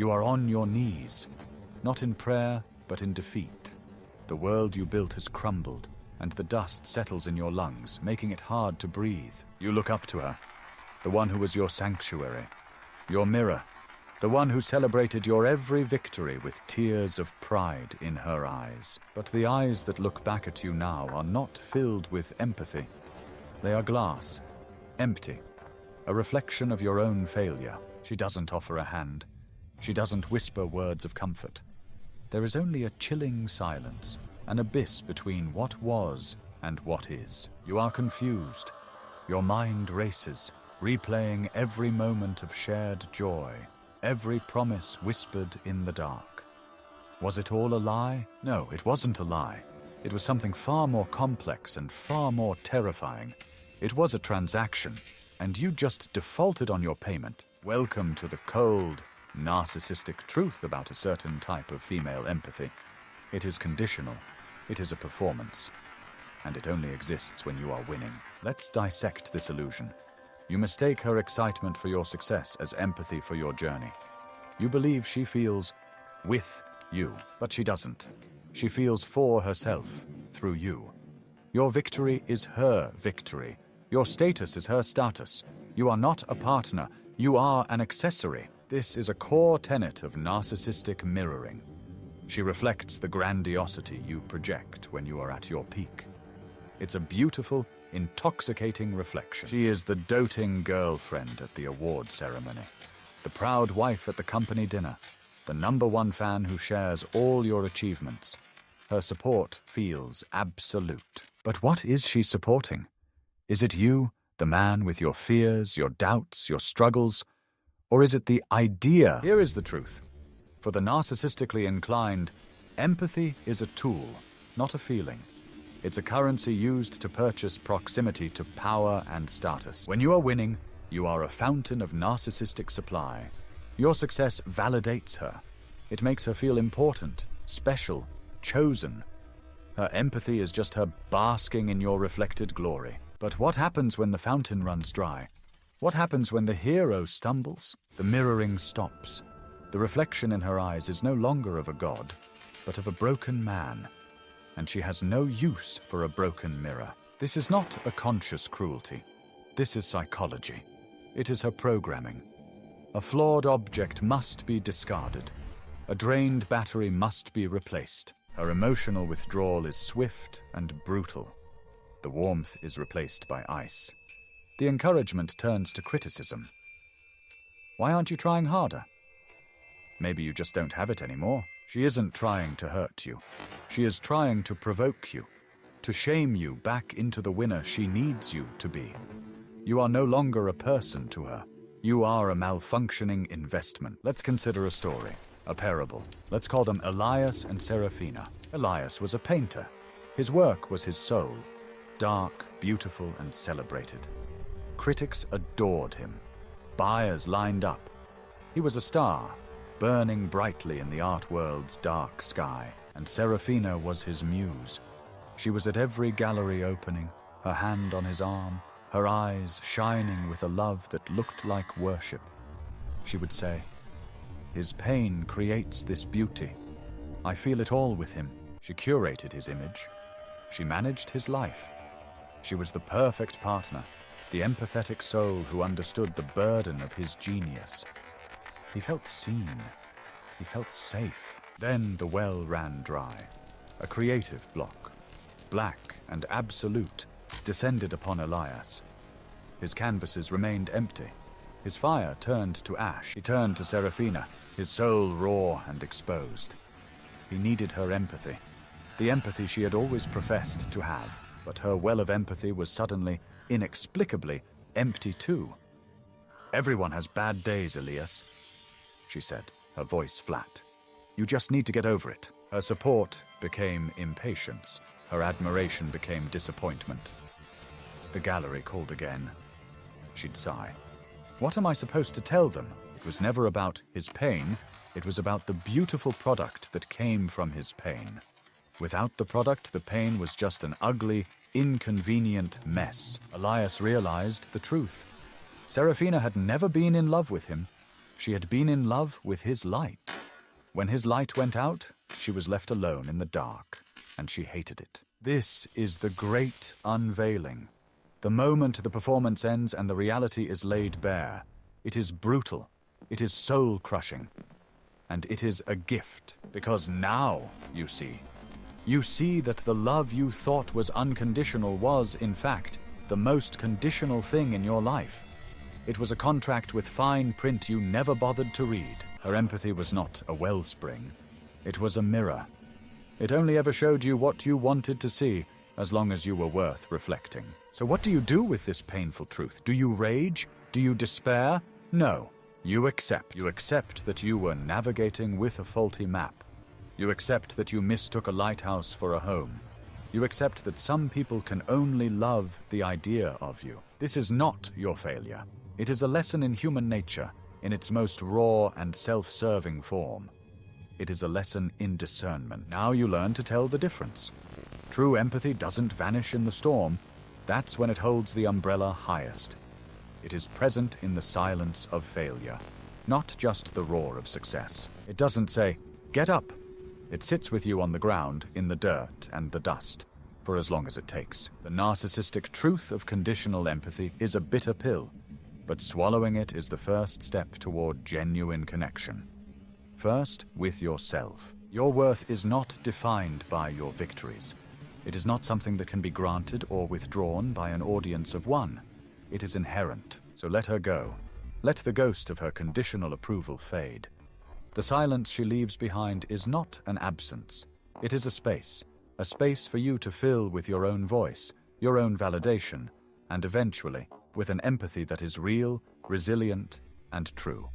You are on your knees, not in prayer, but in defeat. The world you built has crumbled, and the dust settles in your lungs, making it hard to breathe. You look up to her, the one who was your sanctuary, your mirror, the one who celebrated your every victory with tears of pride in her eyes. But the eyes that look back at you now are not filled with empathy. They are glass, empty, a reflection of your own failure. She doesn't offer a hand. She doesn't whisper words of comfort. There is only a chilling silence, an abyss between what was and what is. You are confused. Your mind races, replaying every moment of shared joy, every promise whispered in the dark. Was it all a lie? No, it wasn't a lie. It was something far more complex and far more terrifying. It was a transaction, and you just defaulted on your payment. Welcome to the cold, narcissistic truth about a certain type of female empathy. It is conditional. It is a performance. And it only exists when you are winning. Let's dissect this illusion. You mistake her excitement for your success as empathy for your journey. You believe she feels with you, but she doesn't. She feels for herself, through you. Your victory is her victory. Your status is her status. You are not a partner. You are an accessory. This is a core tenet of narcissistic mirroring. She reflects the grandiosity you project when you are at your peak. It's a beautiful, intoxicating reflection. She is the doting girlfriend at the award ceremony, the proud wife at the company dinner, the #1 fan who shares all your achievements. Her support feels absolute. But what is she supporting? Is it you, the man with your fears, your doubts, your struggles? Or is it the idea? Here is the truth. For the narcissistically inclined, empathy is a tool, not a feeling. It's a currency used to purchase proximity to power and status. When you are winning, you are a fountain of narcissistic supply. Your success validates her. It makes her feel important, special, chosen. Her empathy is just her basking in your reflected glory. But what happens when the fountain runs dry? What happens when the hero stumbles? The mirroring stops. The reflection in her eyes is no longer of a god, but of a broken man. And she has no use for a broken mirror. This is not a conscious cruelty. This is psychology. It is her programming. A flawed object must be discarded. A drained battery must be replaced. Her emotional withdrawal is swift and brutal. The warmth is replaced by ice. The encouragement turns to criticism. Why aren't you trying harder? Maybe you just don't have it anymore. She isn't trying to hurt you. She is trying to provoke you, to shame you back into the winner she needs you to be. You are no longer a person to her. You are a malfunctioning investment. Let's consider a story, a parable. Let's call them Elias and Seraphina. Elias was a painter. His work was his soul, dark, beautiful, and celebrated. Critics adored him. Buyers lined up. He was a star, burning brightly in the art world's dark sky, and Seraphina was his muse. She was at every gallery opening, her hand on his arm, her eyes shining with a love that looked like worship. She would say, "His pain creates this beauty. I feel it all with him." She curated his image. She managed his life. She was the perfect partner, the empathetic soul who understood the burden of his genius. He felt seen. He felt safe. Then the well ran dry. A creative block, black and absolute, descended upon Elias. His canvases remained empty. His fire turned to ash. He turned to Seraphina, his soul raw and exposed. He needed her empathy, the empathy she had always professed to have. But her well of empathy was suddenly, inexplicably, empty too. "Everyone has bad days, Elias," she said, her voice flat. "You just need to get over it." Her support became impatience. Her admiration became disappointment. The gallery called again. She'd sigh. What am I supposed to tell them? It was never about his pain. It was about the beautiful product that came from his pain. Without the product, the pain was just an ugly, inconvenient mess. Elias realized the truth. Seraphina had never been in love with him. She had been in love with his light. When his light went out, she was left alone in the dark, and she hated it. This is the great unveiling. The moment the performance ends and the reality is laid bare, it is brutal, it is soul-crushing, and it is a gift, because now you see that the love you thought was unconditional was, in fact, the most conditional thing in your life. It was a contract with fine print you never bothered to read. Her empathy was not a wellspring. It was a mirror. It only ever showed you what you wanted to see, as long as you were worth reflecting. So what do you do with this painful truth? Do you rage? Do you despair? No. You accept. You accept that you were navigating with a faulty map. You accept that you mistook a lighthouse for a home. You accept that some people can only love the idea of you. This is not your failure. It is a lesson in human nature, in its most raw and self-serving form. It is a lesson in discernment. Now you learn to tell the difference. True empathy doesn't vanish in the storm. That's when it holds the umbrella highest. It is present in the silence of failure, not just the roar of success. It doesn't say, "Get up." It sits with you on the ground, in the dirt and the dust, for as long as it takes. The narcissistic truth of conditional empathy is a bitter pill, but swallowing it is the first step toward genuine connection. First, with yourself. Your worth is not defined by your victories. It is not something that can be granted or withdrawn by an audience of one. It is inherent, so let her go. Let the ghost of her conditional approval fade. The silence she leaves behind is not an absence. It is a space for you to fill with your own voice, your own validation, and eventually, with an empathy that is real, resilient, and true.